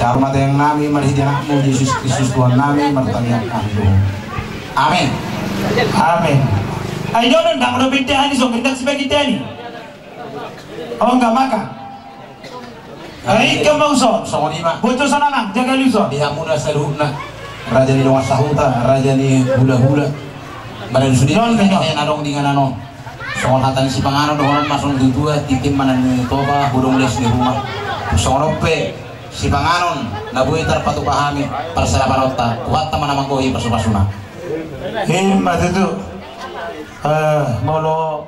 Hormat yang nami marhidanakmu Yesus Kristus Tuhan nami martanian kandung. Amin. Amin. Ayo dong, tak udah beda nih, so kita sebagai kita nih. Oh enggak makan. Ayo kamu so, so lima. Bocor sana nang, jaga lu so. Dia muda seluruhnya. Raja ni doang sahuta, raja ni hula-hula. Badan sudah non nadong dengan ano. Soal hatan si pangano doang masuk dua titim mana ni toba hurung les di rumah. Soal pe. Si panganon nabuhi terpatu pahami persela parota kuat teman nama koi persupasuna himmat itu molo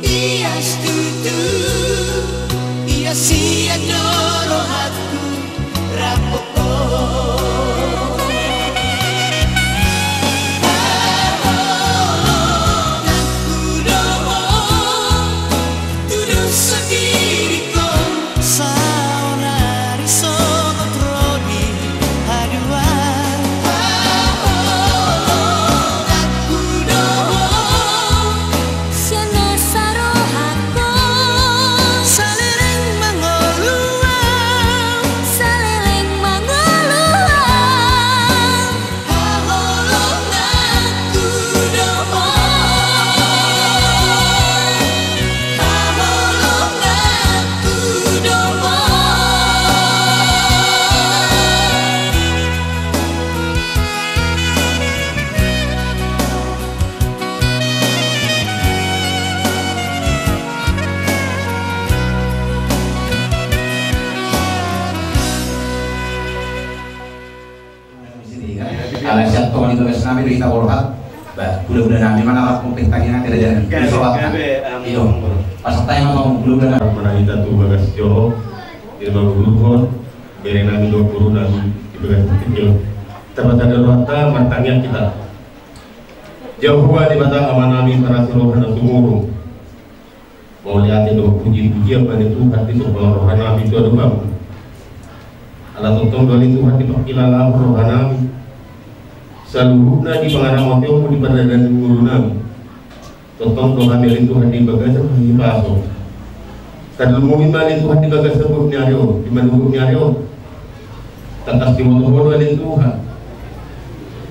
Ia setuju, ia siap doro hatiku rapopo. Kalau siap tuan itu wes nami kita berkat, bulan-bulan nami mana lah komplit tadi nanti ada jalan sholat. Iyo, pas tanya mau bulan-bulan. Mana kita tuh bagas jauh, di bawah gurukon, beri nami 20 dan di bagas kecil. Tempat ada rata matangnya kita. Jauh di batang aman nami para serohan dan sumuru. Mau lihat itu puji-pujian pada Tuhan itu kalau rohan nami itu ada bang. Alat untung dari Tuhan dipakilah rohan nami. Saluhna di pengarang waktu di padadan guru nami. Totong doa melin Tuhan di bagasan di paso. Kadul mumimalin Tuhan di bagasan buk nyaryo, di manubuk nyaryo. Tatas di motor melin Tuhan.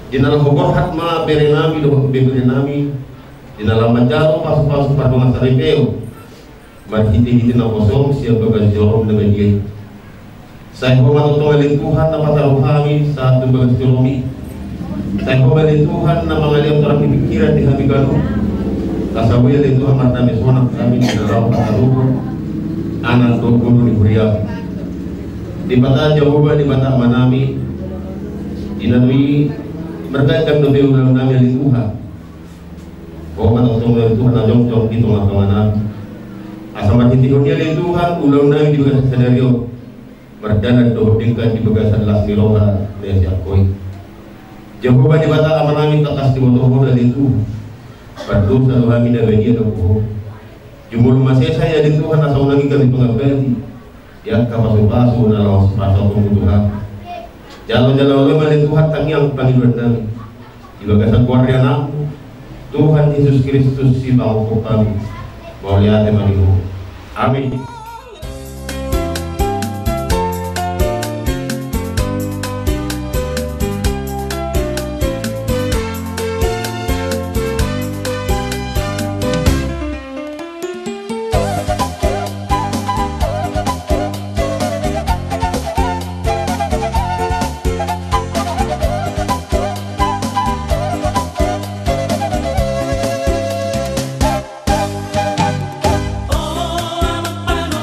Di dalam hokor hatma bere nami do bere nami. Di dalam manjaro pasu-pasu pardongan saripeo. Marhiti-hiti na kosong siap bagas jorong dengan dia. Saya hormat untuk melin Tuhan nama taruh kami saat bagas joromi. Saya kembali Tuhan nama ngaliam orang pikiran di kami kanu. Kasawi dari Tuhan mata mesonak kami di dalam kataruh anak guru di Huriab. Di mata jauh di mata manami dinami berkaitan dengan ulang nami dari Tuhan. Kau mata untuk dari Tuhan ajong-jong di tengah-tengah nami. Asal hati dunia dari Tuhan ulang nami juga senario berjalan doh tingkat di bagasan las miroha dari Yakoi. Jehovah di bata amanami takas di motor dari itu. Padu selalu kami dan bagi ada bohong. Jumul masih saya di Tuhan asal lagi kami pengabdi. Yang kapasu-pasu dalam pasal kebutuhan. Jalan-jalan oleh Tuhan tangiang panggilan kami. Di bagasan keluarga namu Tuhan Yesus Kristus si bangku kami. Mau lihat emang itu. Amin. Oh,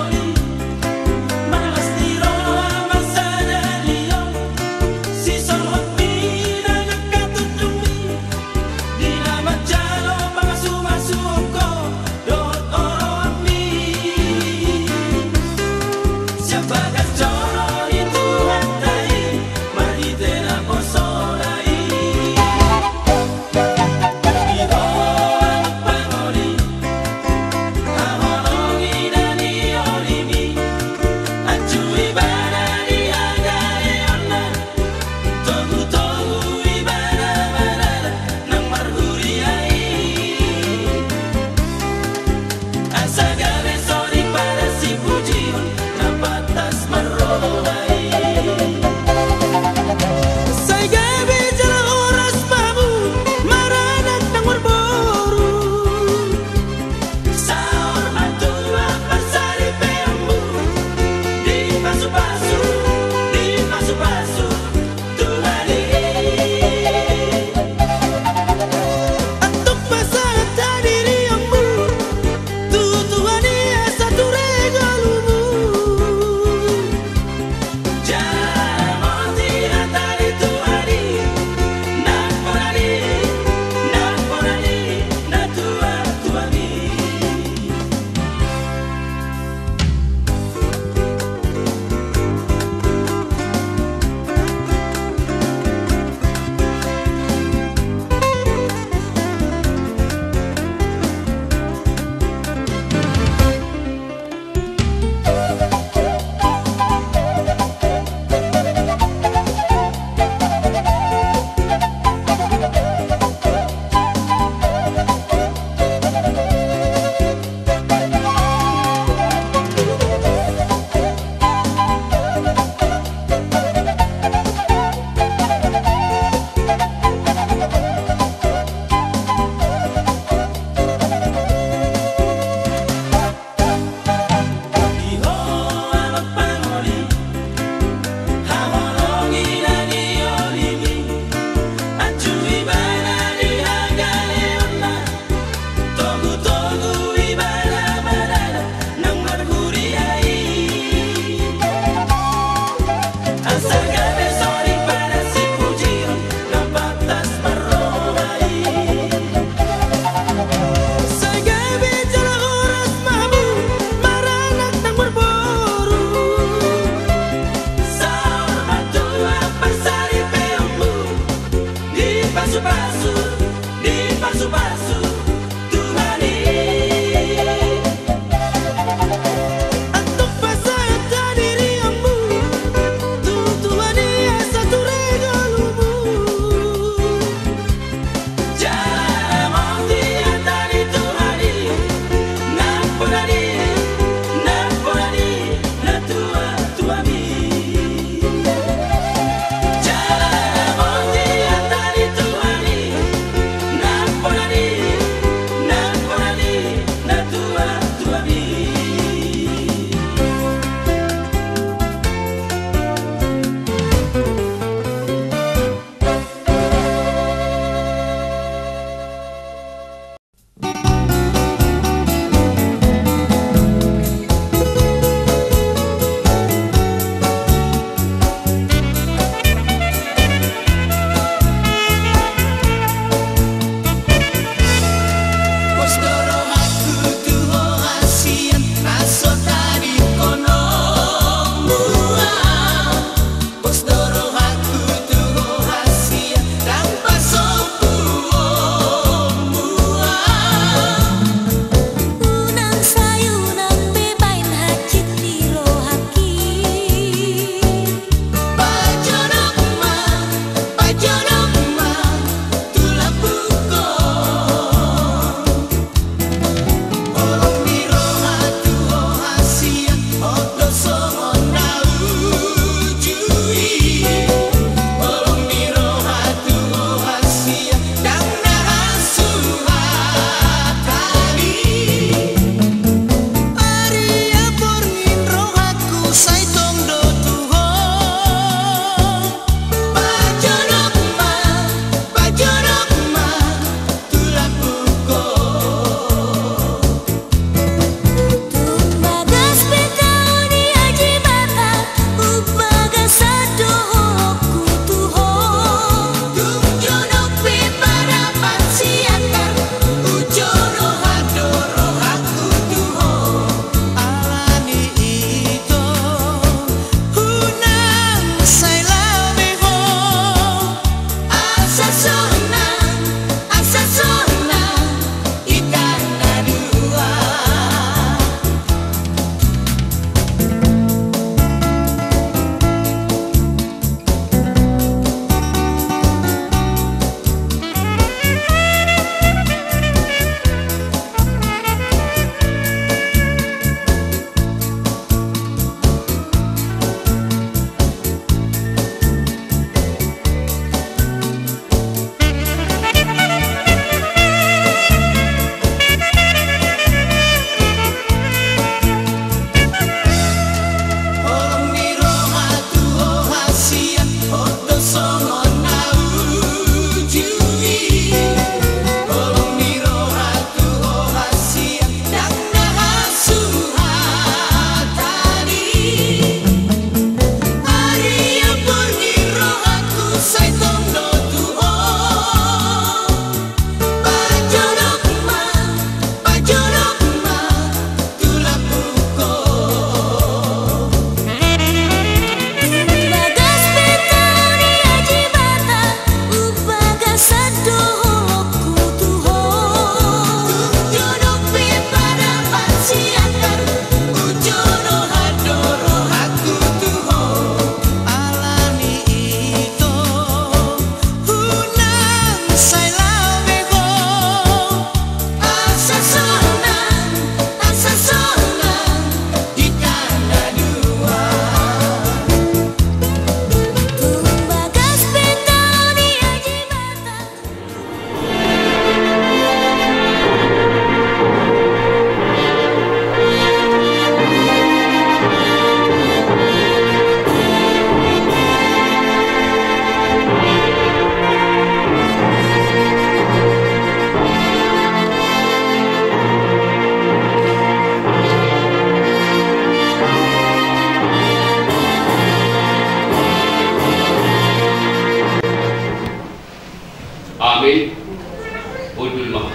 Udul Maha.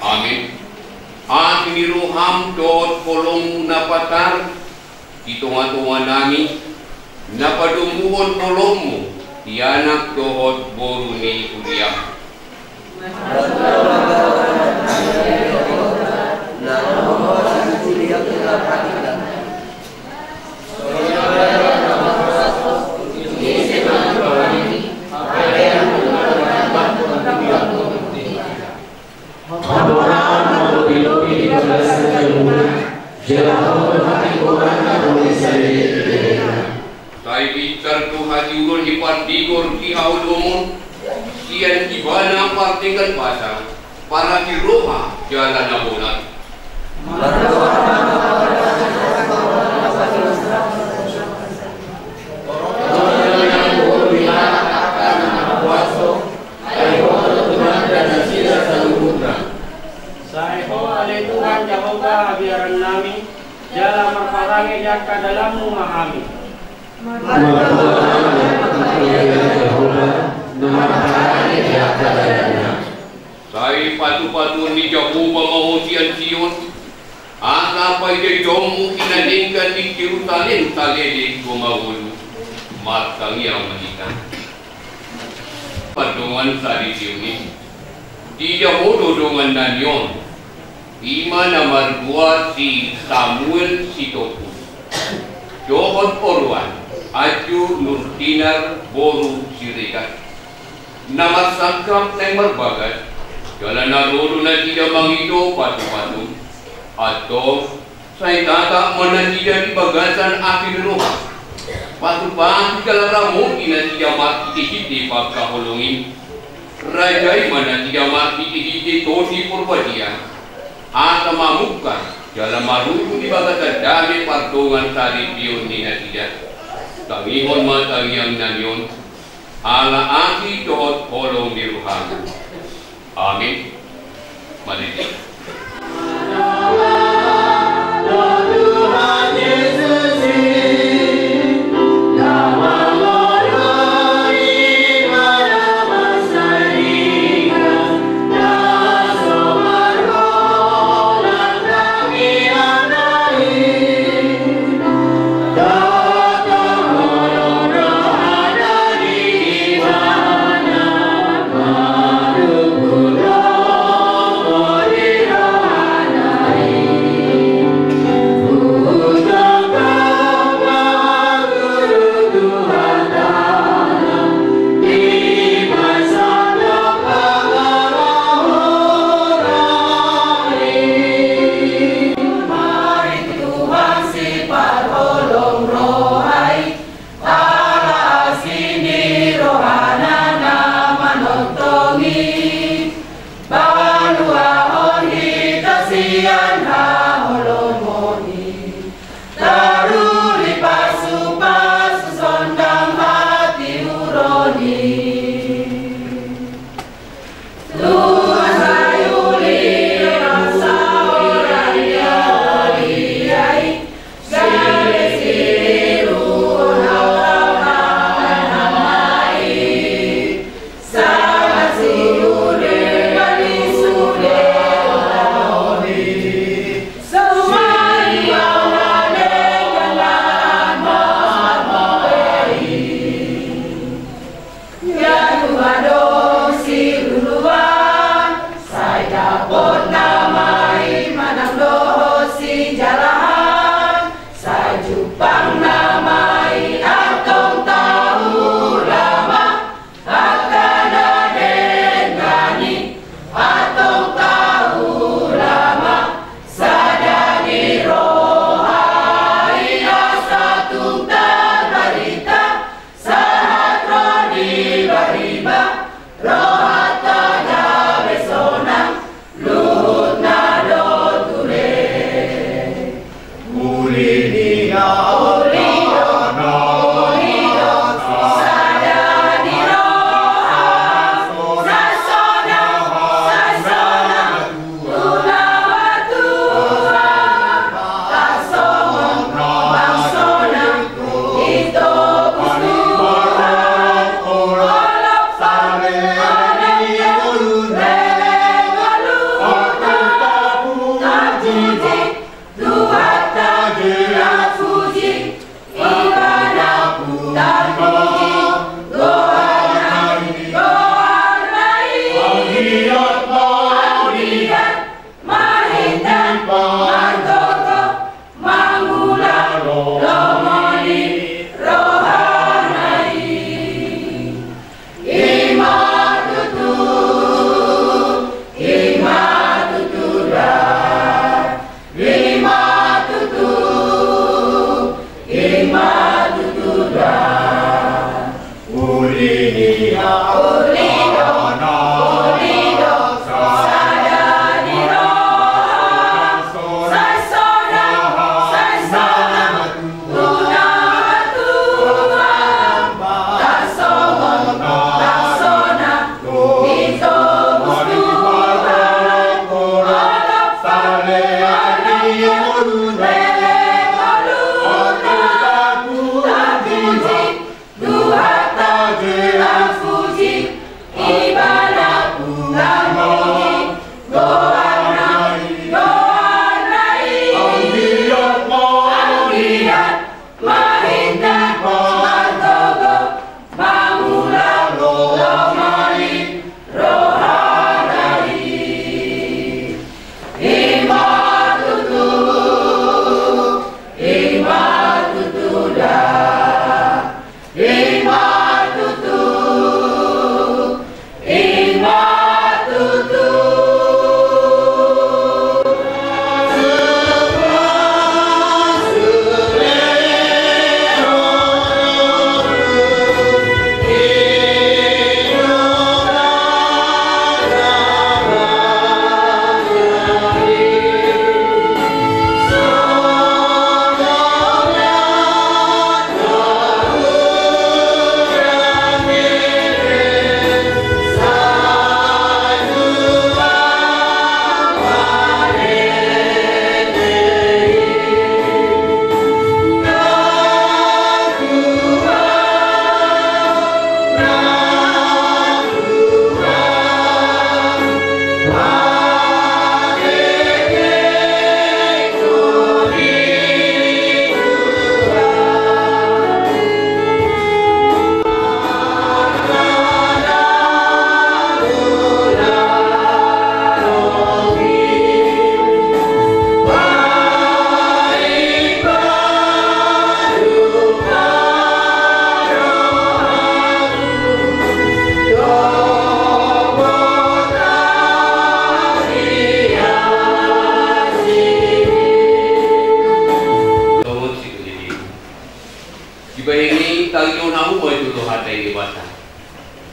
Amin. Amin ruham dot kolong napatar itungan-tungan nami napadumuhon kolongmu tianak dohot boruni uriam. Saya bicar tu hati ulun di partigor di aulumon kian ibana partingkan pasang para di Roma jalan nabulan. Saeho alai Tuhan Jehovah biaran nami jala marparangi jaka dalam memahami. Saya patu-patu ni jauh pemahosian Sion. Sampai dia jomu kinalingkan di Yerusalem talele gomawulu. Matang yang menikah. Padungan sari Sion tidak bodoh dengan nanyon. Ima nomor 2 si Samuel Sitoku. Johon Orwan, Aju Nurdinar Boru Sirikat. Nama sangkap nomor bagat. Jalan narodo na tidak mangido patu-patu. Atau saya tata mana tidak di bagasan akhir roha. Patu-patu kalau ramu ina tidak mati di pagkaholongin. Rajai mana tidak mati di tosi purbadia. Asa mamukan dalam maruju di bagasan dami partungan tari pion nina tidak. Tangihon matang yang nanyon. Ala aki dohot kolong di ruhang. Amin. Mari. Buddha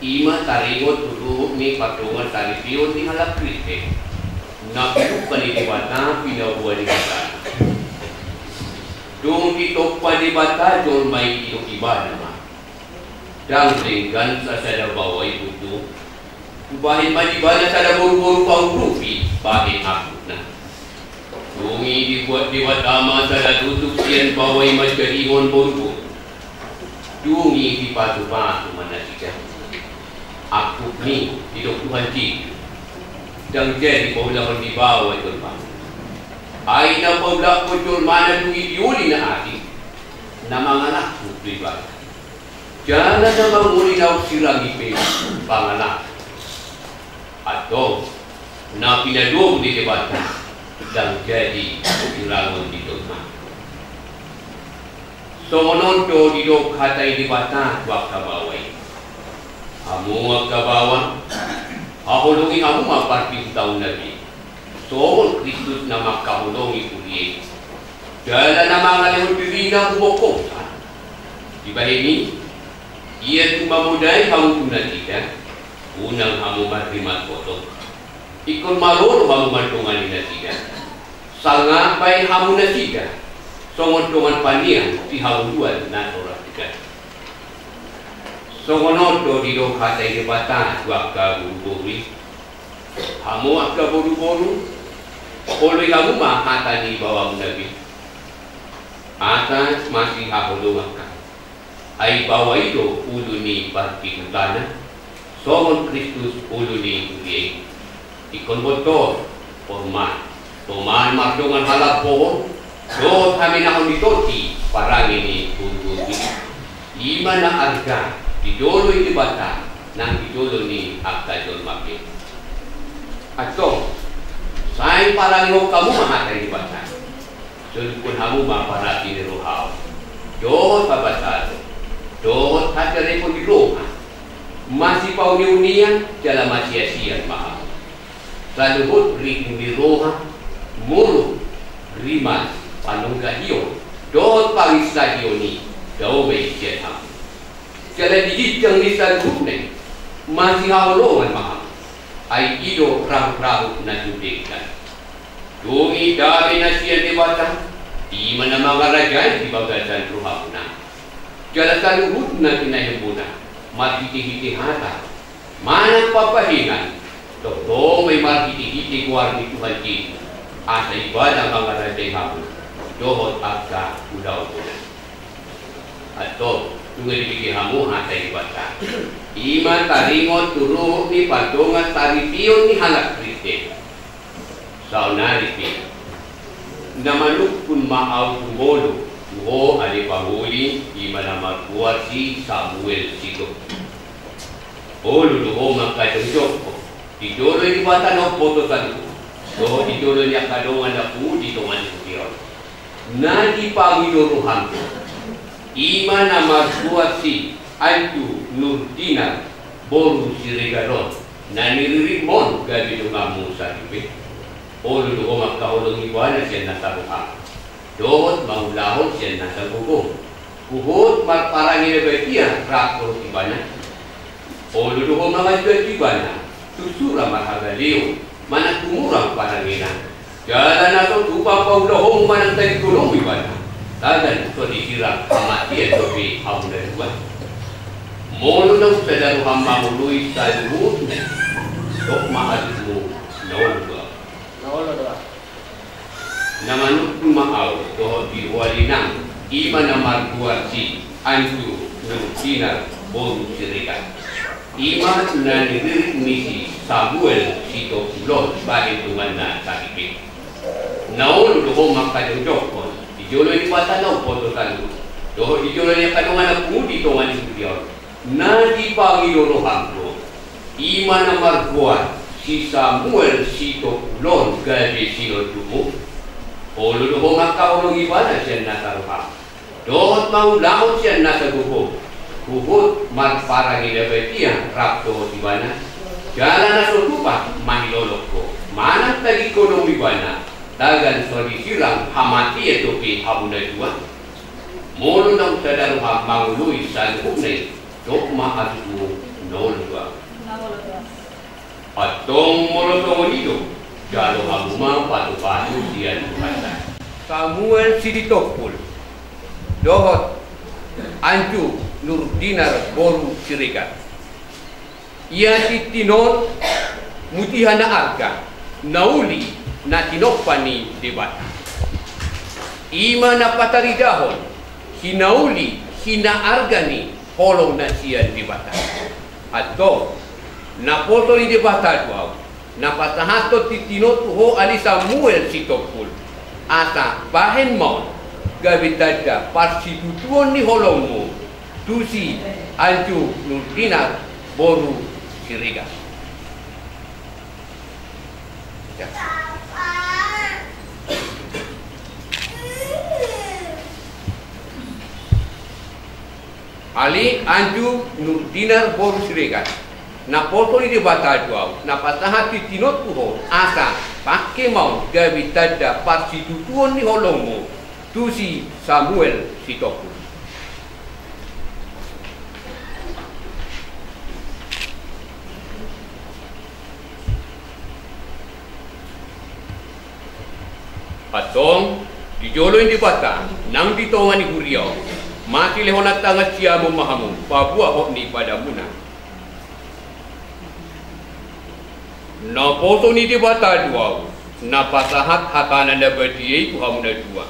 Ima taringot dulu ni patungan tali pion di halap krite. Nabiru panitibata pinabuan di bata. Dong ditokpa di bata dong may iba naman. Dang ringgan sa sada baway buto. Bahin madibala sada buru-buru paurupi bahin aku na. Dungi dibuat di batama sada tutup siyan baway magkaringon buru-buru. Dungi di patu-patu manasikan. Aku ni hidup Tuhan Cik dan jadi paulah di bawah Tuhan. Aina paulah pun mana tu idioli na ati nama anakku pribadi. Jangan nama muli lau sirangi pe panganak atau na pinadua di debat dan jadi sirangon di Tuhan. Sonon to di dok hatai di batang waktu bawai. Amu magkabawan, ahulungi amu maparting taon lagi. Soon Kristus na makahulungi ulit. Dala na mga lehudiri na bumokosan. Diba ini? Ia tumamuday hamu tunatida. Unang hamu matrimat kotok. Ikon maroro hamu matungan natida. Sangapay hamu natida. songon panian si hauluan na ora tiga. Songonoto di do kata di bata wakka buru-buru. Hamu wakka buru-buru. Oleh kamu mah kata di bawah nabi. Atas masih haulu wakka. Ai bawah itu uluni parti utana. Songon Kristus uluni uye. Ikon botol format. Toman makdongan halap pohon. Do kami nak ditoti parang ini buru-buru. Imana arga didolo ini bata nang didolo ni akta dol makin. Atau saya parang lo kamu mengatai di bata. Sulpun kamu mamparati di rohau. Do tabata. Do hati pun di roha. Masih pau unian dalam masih sia mahal. Lalu ring di roha mulu rimas panungga hiyo dot pawis lagi ni daw may siya kaya digit yang nisa group masih hawlongan mahal ay ido rahu na judekan dungi dami na siya dibata di mana mga rajay di bagatan ruhapuna kaya kaluhut na kinahimuna matiti-hiti hata manang papahingan do may matiti-hiti kuwar ni Tuhan Yesus asa ibadah mga rajay hapuna dohot agka udaw ko na. Ato, nung ibigay hamu hatay bata. Ima taringon turo ni patungan taripiyon ni halak Kriste. Sao naripi. Namanuk pun maaw tumolo. Tuho ali panguli, ima na magkuha si Samuel Sito. Olo luho magkadunjok ko. Idolo ni bata no poto talo. So, idolo niya kadungan na po dito man sukiyon. Nadi pangiluruhan ko. Ima na magkuwasi Antu Nurdina Boru Sirigaron na niririmon gabi dumamu sa ribe. O luluho magkahulong iwana siya nasa ruhang. Doon mahulahon siya nasa gugong. Kuhot magparangin na betiya rakor ibana. O luluho mga ibana susura mahagaliw manatumurang paranginan. Jalan atau tupa paulahong manang tadi tulong ibana. Tagan so disirang pamatian topi haun dari buat. Molo nang sadaru hamba mului sa duhut na. Tok mahalimu nawal doa. Namanuk maaw doho diwalinang ima na marguarsi Antu Nurdina Boru Sirigan. Ima na niririk misi Samuel Sito Ulon bagi tungan na sakipit. Naon doho makadunjok ko. Ijolo ni patanaw po to kalu. Doho ijolo ni kanungan na pudi to ngani studio. Nadi pangilorohan ko. Ima na marguan si Samuel Sito Ulon gabi silo tumo. Olo doho makahulong ibana siya nakaruha. Dohot maulahon siya nasa guho. Guhot magparang ilabetiya rapto ibana. Jalan na sotupa mahilolok ko. Manang tagi ko nung ibana. Dagan so disirang hamati ito pi habuna dua. Molo nang sadaruha mangului sa luhunay. Dok maatumu nol dua. Atong molo tongonido. Jalo hamuma patu-patu siya luhasa. Samuel Siditokpul. Dohot Antu Nurdinar Boru Sirigan. Ia titinot mutihan na arga. Nauli na tinokpani debata. Ima na pataridahon, hinauli, hinaargani, holong na siya debata. At to, napoto ni debata duaw, napatahato titinotuho ali Samuel Sitokpul. Ata bahen mo, gabitada parsitutuon ni holong mo, tusi Antu Nurdina Boru Sirigan. Ya. Ali Antu Nurdinar Boru Sirigan. Na poto ni debata duaw, na patahati tinot puho, asa pakai mau gabitada parsitutuon ni holong mo, tusi Samuel Sitokpul. Atong dijolo di bata nang ditongan ni huriau mati lehonat tangat siamu mahamu pabuah hok ni padamu na poto ni di bata dua na pasahat hatana na badiai tuhamu na dua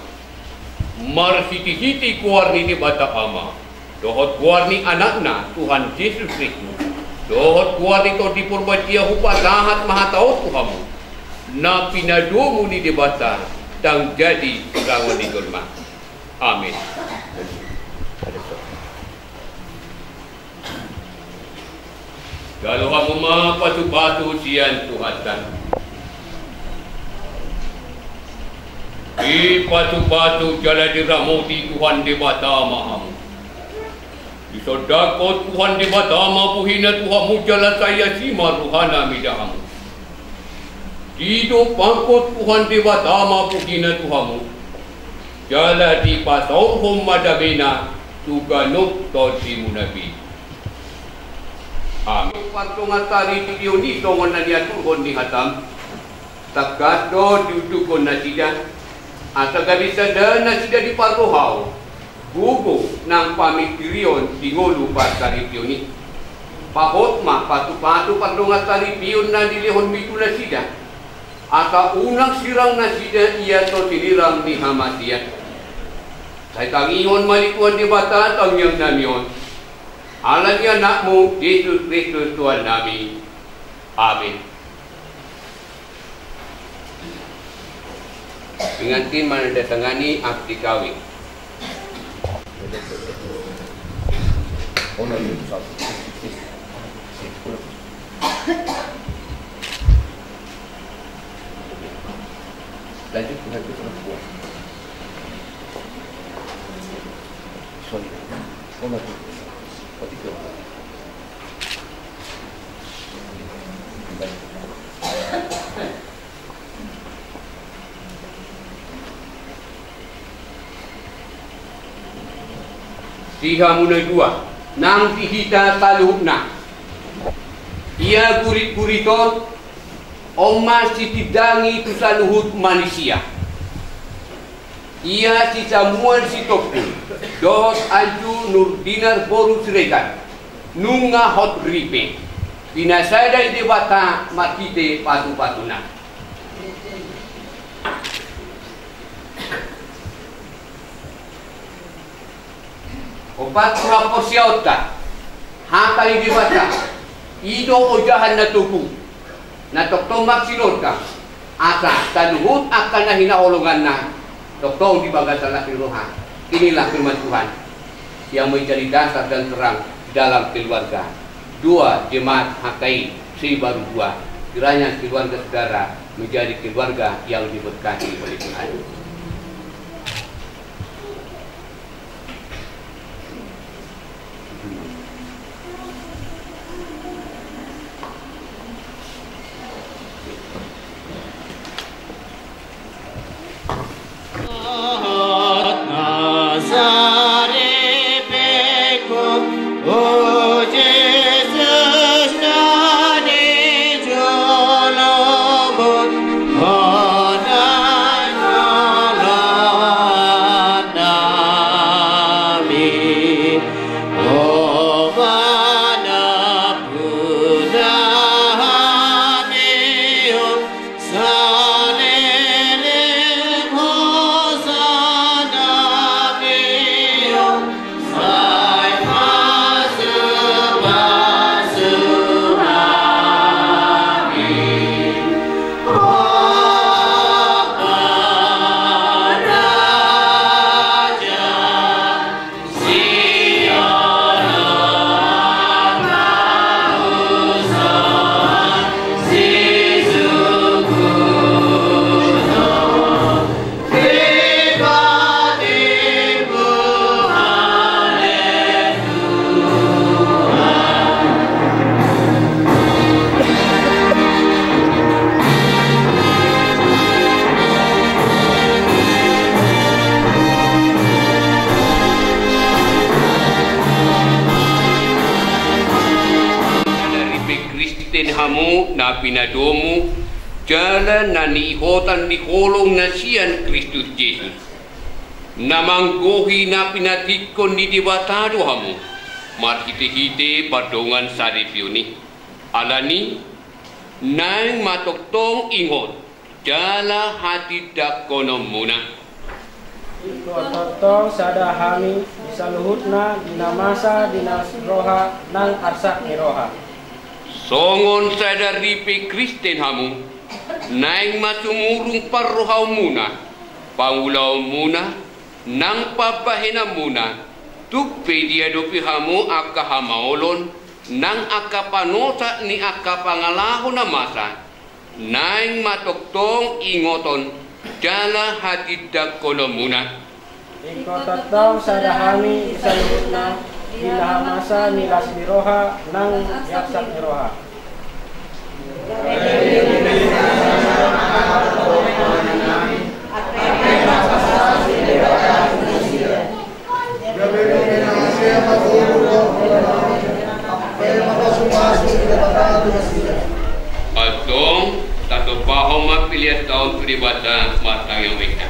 mar hiti kuar ni di bata ama dohot kuar ni anakna Tuhan Yesus Kristus dohot kuar ni to dipurbatia hupasahat mahatau tuhamu na pinadomu ni di bata tang jadi rawan di dolma. Amin. Kalau kamu mah patu-patu sian Tuhatan. Di patu-patu jalan diramuti Tuhan di bata mahamu. Di sodakot Tuhan di bata mahu hina Tuhanmu jalan saya sima ruhana midahamu. Di do pangkot Tuhan di bata mahu hina Tuhanmu. Jalan di pasau hom madabina tuganuk todi munabi. Amin. Pantungan tari video ni tongon na dia turun ni hatam. Takado dudukon na sida. Ataga bisada na sida di patohau. Gugu nang pamikirion di ngolu pas tari video ni. Pahot ma patu-patu pantungan tari video na dilihon mitu na sida. Ata unang sirang na sida ia to tinirang ni hamatia. Saya tangihon malikuan di bata tang yang namion. Alagi anakmu Yesus Kristus Tuhan kami. Amin. Pengantin menandatangani akte kawin. Lanjut pengantin perempuan. Sorry. Tiga mulai dua nang tihita taluhna ia gurit-gurito oma sitidangi tu saluhut manusia ia si Samuel si Topu dot aju nur dinar boru sirekan nunga hot ripe pinasada ide bata makite patu-patuna opat rapo siauta hata ide bata ido ojahan na tuku na toktomak sinota asa taluhut akan na hinaholongan na Doktor di bagas salah rohan. Inilah firman Tuhan yang menjadi dasar dan terang dalam keluarga. Dua jemaat HKI si baru dua. Kiranya keluarga saudara menjadi keluarga yang diberkati oleh Tuhan. Na pinadomu jalan na niihotan ni kolong na siyan Kristus Jesus namanggohi na pinatikon ni diwatado hamu marhite-hite padongan saripyo ni alani nang matoktong ingot jala hati dakono muna Ikototong sada hami bisa luhutna dina masa dina roha nang arsak ni roha songon sada ripe Kristen hamu nang masumurung parrohaw muna pangulaw muna nang pabahena muna tukpe dia dopi hamu akka hamaolon nang akka panota ni akka pangalahu na masa nang matoktong ingoton jala hati dakono muna Ikototong sada hami bisa luhutna dina masa nilas ni roha nang yaksak ni roha Atong tato pahong mapilias tahun peribata matang yang wika.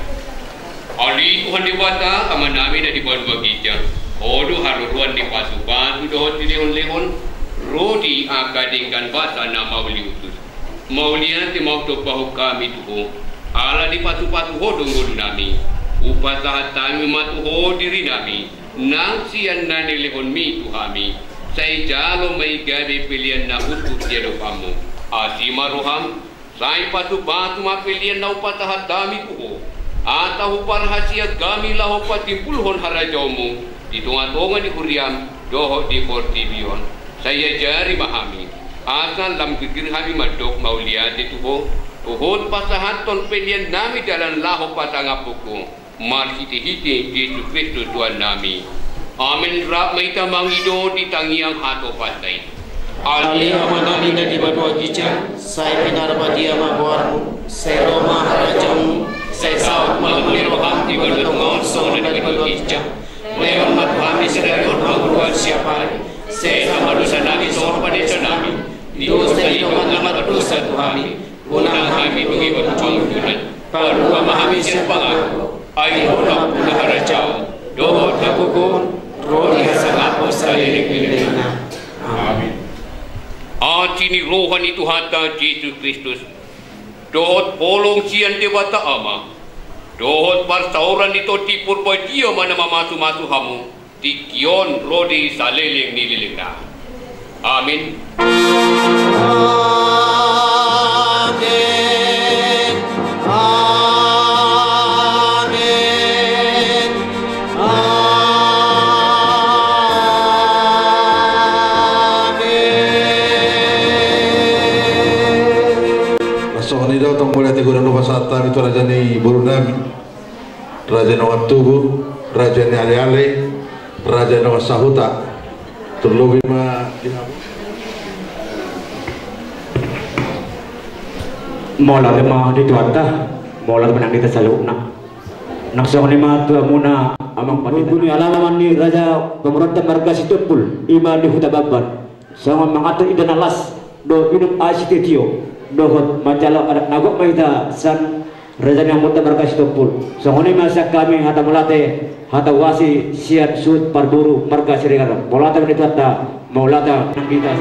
Ali Tuhan dibata aman namin na dibuat bagitya. Odo haruruan di pasupan dohot di lehon-lehon. Rodi akadingkan basa na mauli utus. Maulian ti mauto bahu kami tuho. Ala di patu-patu hodong nami. Upatahat tami matuho diri nami. Nang siyan na nilehon mi tuhami. Say jalo may gabi pilihan na utuk dia kamu. Asima roham. Say patu-patu mapilihan na upatahat dami tuho. Atahu parhasia kami laho patipulhon harajomu. Ditunga-tunga ni Huriam. Doho di Portibion. Saya jari mahami. Asal lam kekir kami madok mauliat itu ho. Tuhon pasahaton pilihan nami dalam laho patangapuku. Marhiti-hiti Yesus Kristus Tuhan nami. Amin. Rap maita mangido di tangiang hato patai. Ali amanami na di badwa gica. Saya pinarabadi amabuarmu. Saya Roma harajamu. Saya saat malam roham di badwa ngonsong na di badwa gica. Leon mathami sedayon pangguruan siapa. Saya manusia nami sorban itu nami. Dosa itu mengamat dosa Tuhami. Punang kami tungi berjuang tunan. Padua mahami siapa aku. Ayo punang punah harajau. Dohot lakukun. Rodi hasangapo salirik milena. Amin. Acini rohan itu hata Yesus Kristus. Dohot polong sian dewata ama. Dohot parsauran itu tipur dia mana mamasu-masu hamu. Tikion rodi saleleng nililena. Amin. Amin. Amin. Amin. Masuk ni dah tong boleh tegur anu pasatan itu raja ni Burunami, raja Nongat Tugu, raja ni Ale-Ale, raja Nongat Sahuta. Terlebih mah mola lema di tuanta mola menang di tasalukna naksong lima tu amuna amang panituni alalaman ni raja pemerintah marga Situpul iman di hutababan sama mengatur idan alas do minum asititio dohot macalo ada nagok maita san raja yang muta marga Situpul songoni masa kami hata melate hata wasi siat sud parburu marga Sirigara molata di tuanta molata nang kita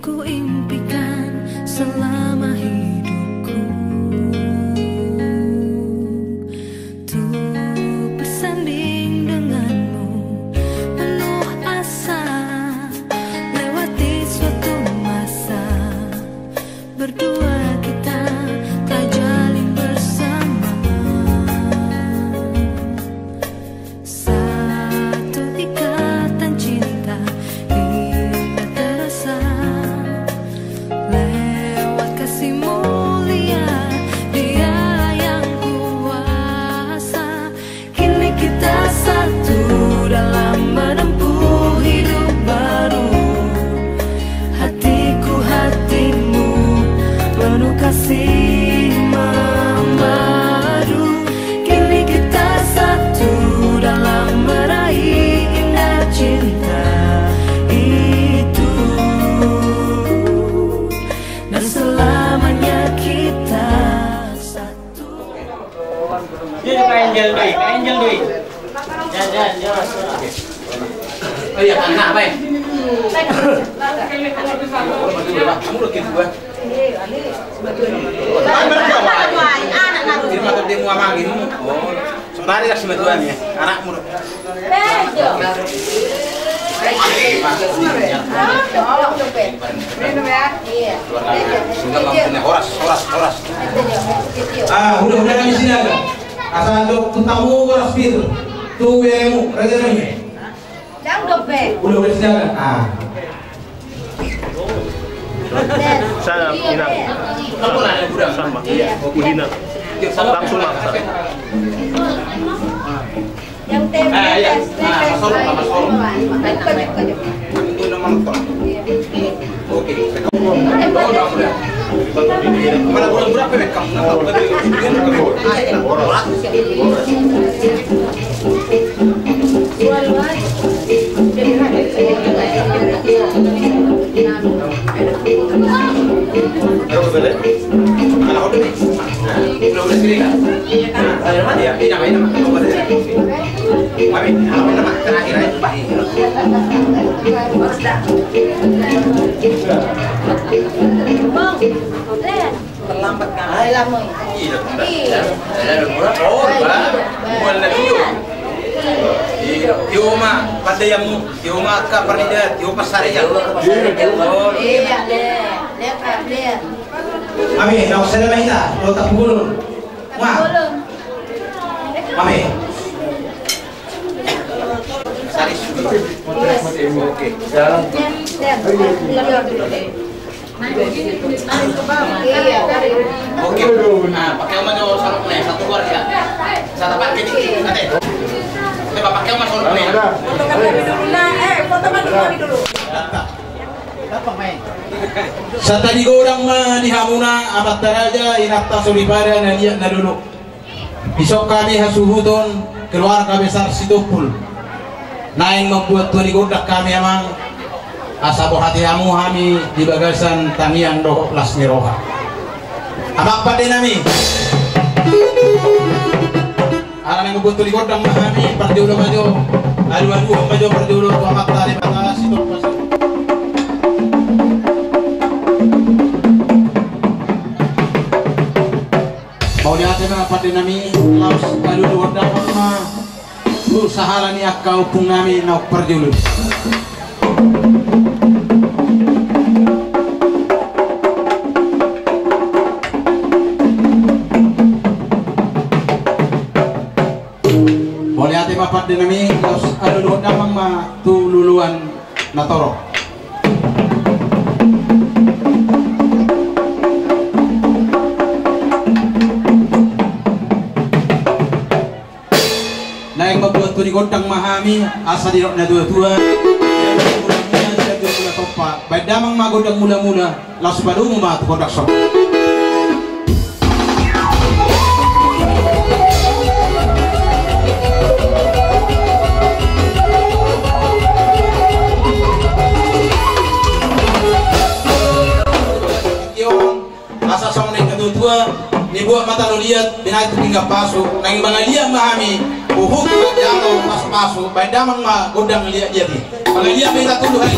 ku impikan selama hidupku, untuk bersanding denganmu penuh asa, lewati suatu masa berdua kita telah jalin bersama satu ikatan cinta indah terasa, lewat kasih mulia Dia yang kuasa. Kini kita satu dalam menempuh hidup baru, hatiku hatimu penuh kasih memadu. Kini kita satu dalam meraih indah cinta itu, dan selamanya kita satu. Dia ke Angel Dwi. Jangan. Oh iya, anak apa ya? Kamu lagi gua. Di rumah dia mau amang gitu. Oh, sebentar ya sebetulnya anakmu. Udah kami sini aja. Asal untuk tamu horas pir. Tu bemu, raja ni. Jangan dope. Udah sini aja. Sana Ina. Kamu nanya budak Sama. Udina. Langsung makan. Yang tempe. ya. Masuk. Itu nama motor. Oke. Mana budak pekam. Terlambat kan? Lama. Tioma, pada yang tioma ka pernida, tioma pasar ya. Iya, lihat. Mami, nak saya dah minta, lo tak pukul. Wah. Mami. Sari sudah. Oke. Jalan. Oke. Nah, pakai omat jauh salok nih, satu keluarga. Satu pakai ini, kate. Coba pakai omat salok nih. Foto kami dulu. Dapat main. Sa tadi godang manihamuna abat daraja inakta sulibada na liat na dulu. Besok kami hasuhuton keluarga besar Situpul. Naing membuat tuan godak kami amang asabo hati amu kami di bagasan tamiang dohok las niroha. Abak pada nami. Alam yang membuat tuan godak kami perjulo maju. Adu maju perjulo tuamak tari batas Situpul. Mau lihat apa dinami laus aduh wadah mah usaha ni akau pungami nak perjulu. Mau lihat apa dinami laus aduh wadah mah tu luluan natoro. Membuat tu di gondang mahami asa di rokna dua-dua baik damang ma gondang mula-mula langsung pada umum tu gondang sok asa sama naik kedua-dua ni buat mata lo lihat binat tinggal pasuk nang ibang lihat mahami uhuk jauh pas-pasu baik damang ma gondang lihat dia ni kalau lihat minta tunduk hari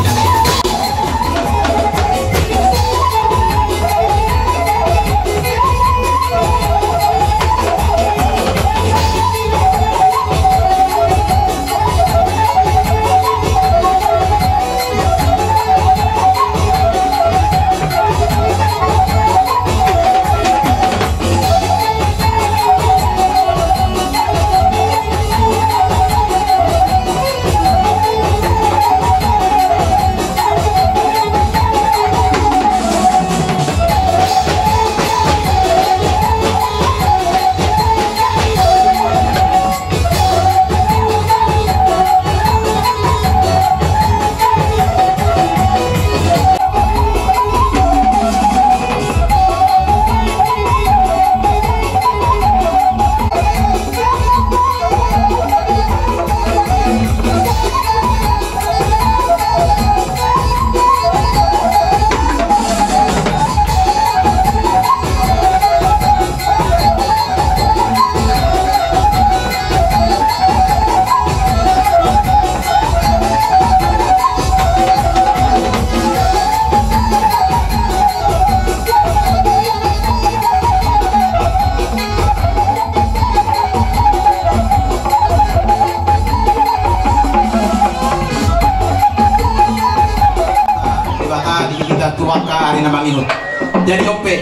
jadi ope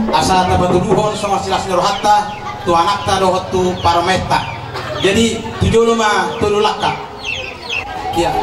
asa tabatuduhon sama silas nirohatta tu anakta dohot tu parometa jadi tujuh lima tululaka ya.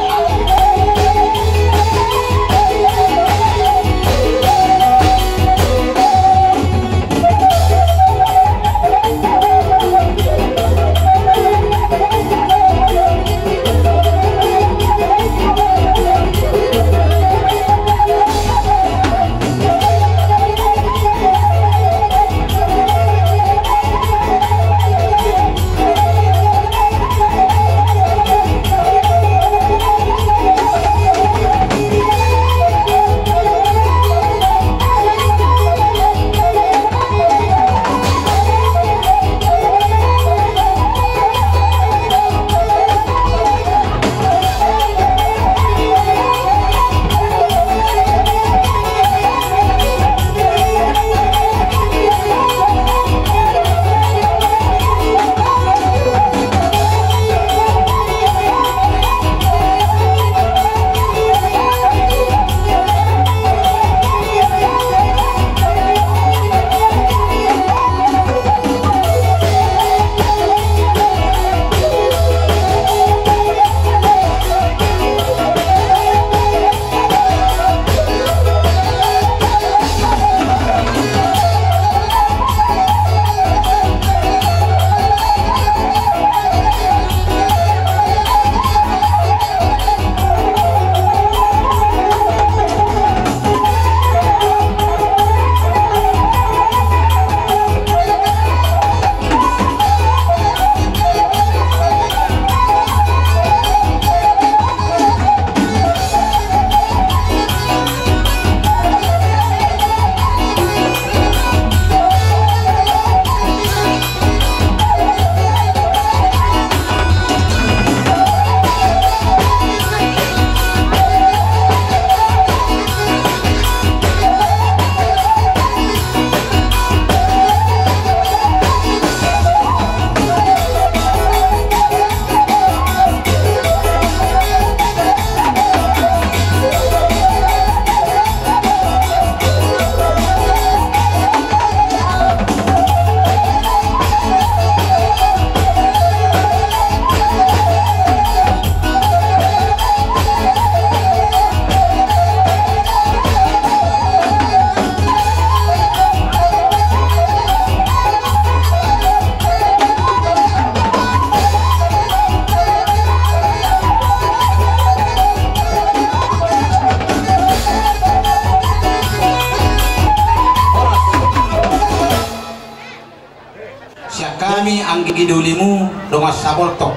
Kami ang gigidulimu dongas sabolto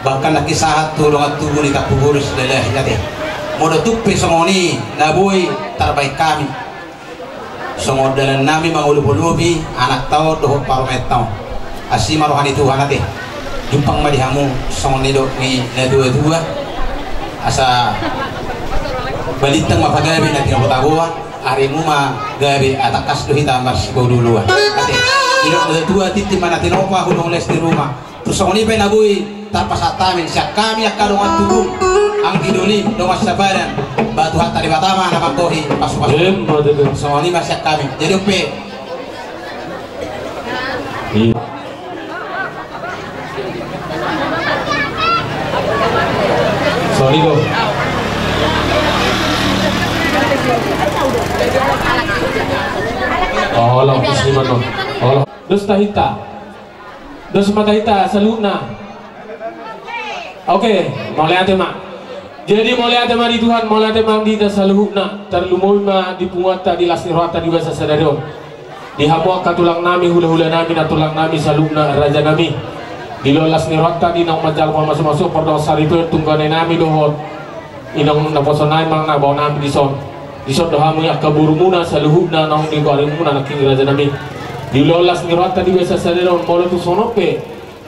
bahkan nakisahat tu dongat tubuh ni kapugurus lelah jati modo tuppe songoni nabuy terbaik kami songodalan nami mangulupulubi anak tao dohot paromet tao asima rohani Tuhan ate jumpang madihamu songoni do ni na dua-dua asa balitang mapagabi na tinaputaguan harimu ma gabi atakas dohita mas boduluan ate ilok dua titik mana tinopa hulong les di rumah terus songoni pe nabuy tapasatamin siya kami akadongat turun ang giduli dongas sabaran batu hatta di batama napakohi pasuk-pasuk songoni masyak kami jadi pe sorry go oh lang musliman no oh dos tahita dos matahita saluna oke mulai ate mak jadi mulai ate mak di Tuhan mulai ate mak di tasaluhna terlumoi ma di punguata di lasni rohata di bahasa sadarion di hamuak tulang nami hula-hula nami na tulang nami saluna raja nami di lolas ni rohata di nang majal mo masuk-masuk perdong saripun tunggane nami dohot inang naposonay mang nabaw nami di son dohamu ya kaburumuna saluhuna nang di barimuna naking raja nami di lolas ni rohata di bahasa sadarion molo tu sonope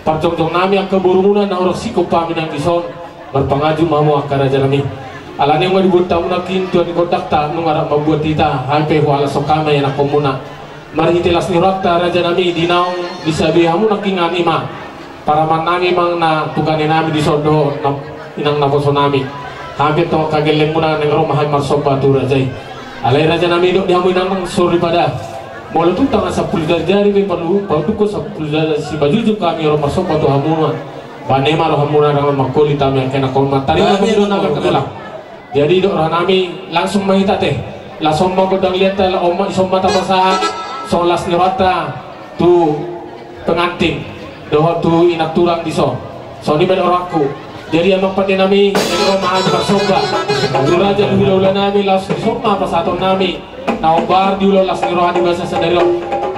parcong-cong nami ang kaburumuna na orok siko pami ng ison berpangaju mamu akar raja nami alani mo dibut tamu nakin tuan kotak ta nung arap mabuat tita hampe wala sokame na komuna marhitilas ni rohata raja nami dinaong disabi hamu naking anima para man nami mang na tugane nami di sodo inang naposo nami hampe to kagelem muna ng romahan marsopa tu rajay Alai raja nami dok dihamui namang suri pada mula tu tangan 10 jari kami perlu tuku 10 jari si bajujuk kami orang masuk patu hamuna banema roh hamuna dengan makoli tami kena kolmat tadi kami dok naga ketolak jadi dok roh nami langsung mahita teh langsung mau godang lihat lah oma isom mata pasaha solas nirata tu pengantin doh tu inak turang diso so ni beda orangku jadi yang mempat nami yang rumah aja bersoga raja dulu nami langsung disoma pas atau nami naobar diulo las rohani bahasa sendiri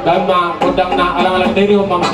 dan ma kodang na alang-alang dari mama